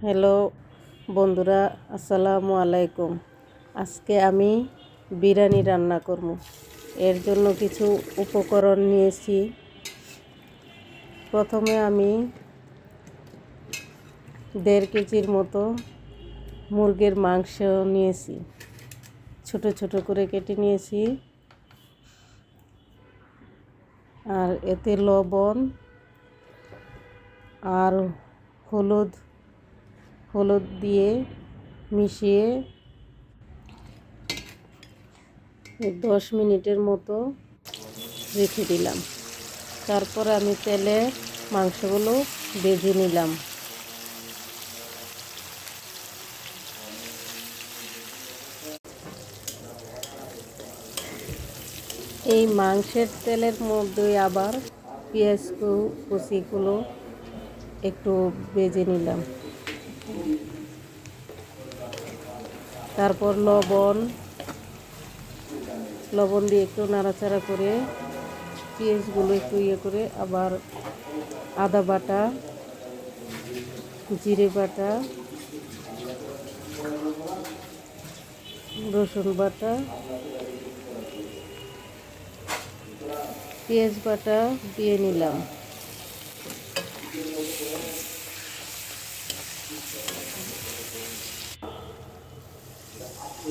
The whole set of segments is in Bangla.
হ্যালো বন্ধুরা, আসসালামু আলাইকুম। আজকে আমি বিরিয়ানি রান্না করব। এর জন্য কিছু উপকরণ নিয়েছি। প্রথমে আমি 1.5 কেজির মতো মুরগির মাংস নিয়েছি, ছোট ছোট করে কেটে নিয়েছি। আর এতে লবণ আর হলুদ দিয়ে মিশিয়ে 10 মিনিটের মতো রেখে দিলাম। তারপর আমি তেলে মাংসগুলো ভেজে নিলাম। এই মাংসের তেলের মধ্যে আবার পেঁয়াজ কুচিগুলো একটু ভেজে নিলাম। তারপর লবণ দিয়ে একটু নাড়াচাড়া করে পেঁয়াজগুলো একটু করে আবার আদা বাটা, জিরে বাটা, রসুন বাটা, পেঁয়াজ বাটা দিয়ে নিলাম।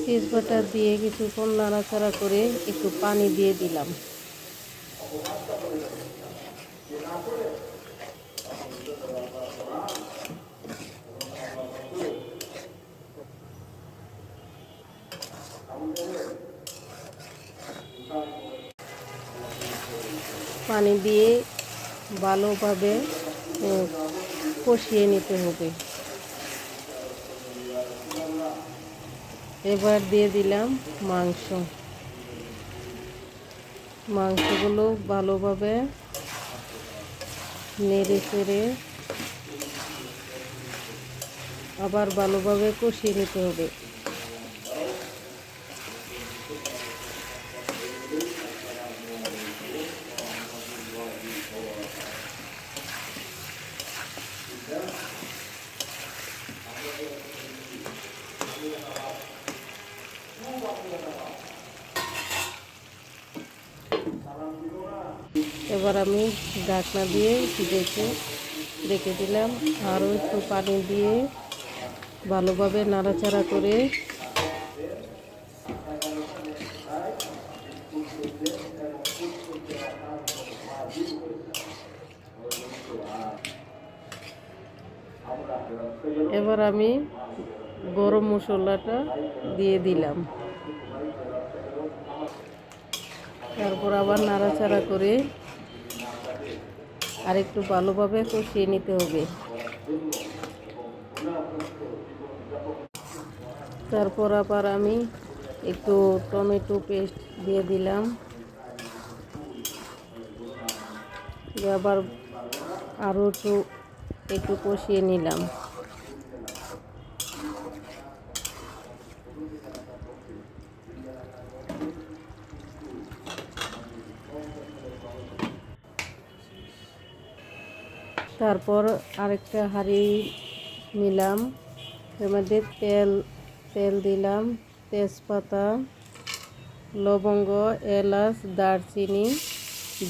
পেঁয়াজ বাটা দিয়ে কিছুক্ষণ নাড়াচাড়া করে একটু পানি দিয়ে দিলাম। পানি দিয়ে ভালোভাবে কষিয়ে নিতে হবে। এবার দিয়ে দিলাম মাংসগুলো ভালোভাবে নেড়ে চেড়ে আবার ভালোভাবে কষিয়ে নিতে হবে। এবার আমি ঢাকনা দিয়ে রেখে দিলাম। আরও একটু পানি দিয়ে ভালোভাবে নাড়াচাড়া করে এবার আমি গরম মশলাটা দিয়ে দিলাম। তারপর আবার নাড়াচাড়া করে আর একটু ভালোভাবে কষিয়ে নিতে হবে। তারপর আবার আমি একটু টমেটো পেস্ট দিয়ে দিলাম। আবার আরও একটু কষিয়ে নিলাম। তারপর আরেকটা হাঁড়ি নিলাম, এর মধ্যে তেল দিলাম, তেজপাতা, লবঙ্গ, এলাচ, দারচিনি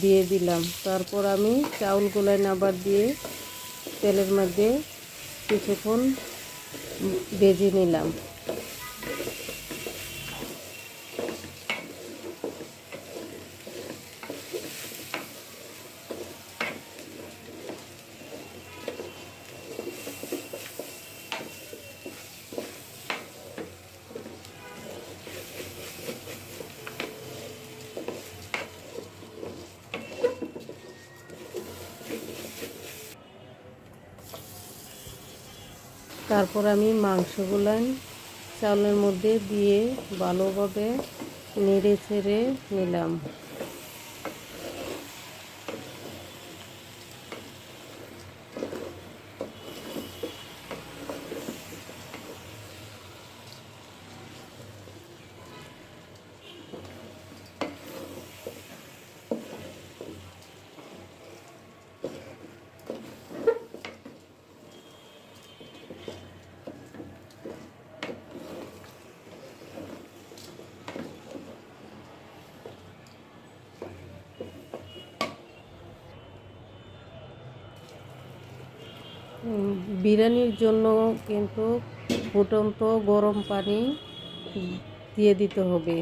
দিয়ে দিলাম। তারপর আমি চাউলগুলো আবার দিয়ে তেলের মধ্যে কিছুক্ষণ ভেজে নিলাম। তারপর আমি মাংসগুলো চাউলের মধ্যে দিয়ে ভালোভাবে নেড়ে ছেড়ে নিলাম। বিরিয়ানির জন্য কিন্তু ফুটন্ত গরম পানি দিয়ে দিতে হবে।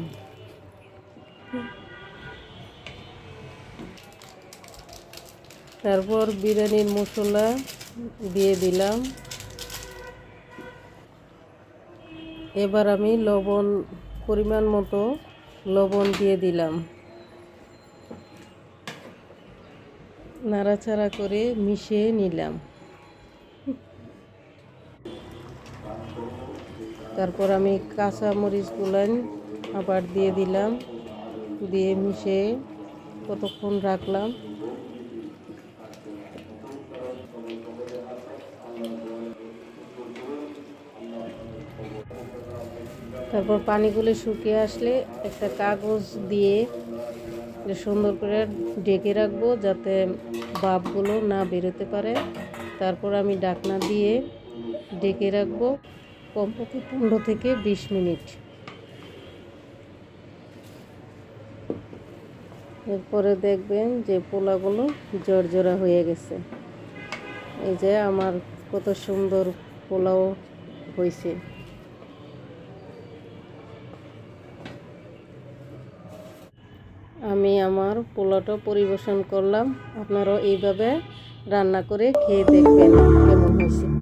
তারপর বিরিয়ানির মশলা দিয়ে দিলাম। এবার আমি লবণ পরিমাণ মতো লবণ দিয়ে দিলাম। নাড়াচাড়া করে মিশিয়ে নিলাম। তারপর আমি কাঁচা মরিচগুলো আবার দিয়ে দিলাম, দিয়ে মিশিয়ে কতক্ষণ রাখলাম। তারপর পানিগুলো শুকিয়ে আসলে একটা কাগজ দিয়ে সুন্দর করে ঢেকে রাখবো, যাতে ভাপগুলো না বেরোতে পারে। তারপর আমি ঢাকনা দিয়ে ঢেকে রাখবো কমপক্ষে 15 থেকে 20 মিনিট। এরপরে দেখবেন যে পোলাগুলো জর্জরা হয়ে গেছে। এই যে আমার কত সুন্দর পোলাও হয়েছে। আমি আমার পোলাওটা পরিবেশন করলাম। আপনারাও এইভাবে রান্না করে খেয়ে দেখবেন কেমন হয়েছে।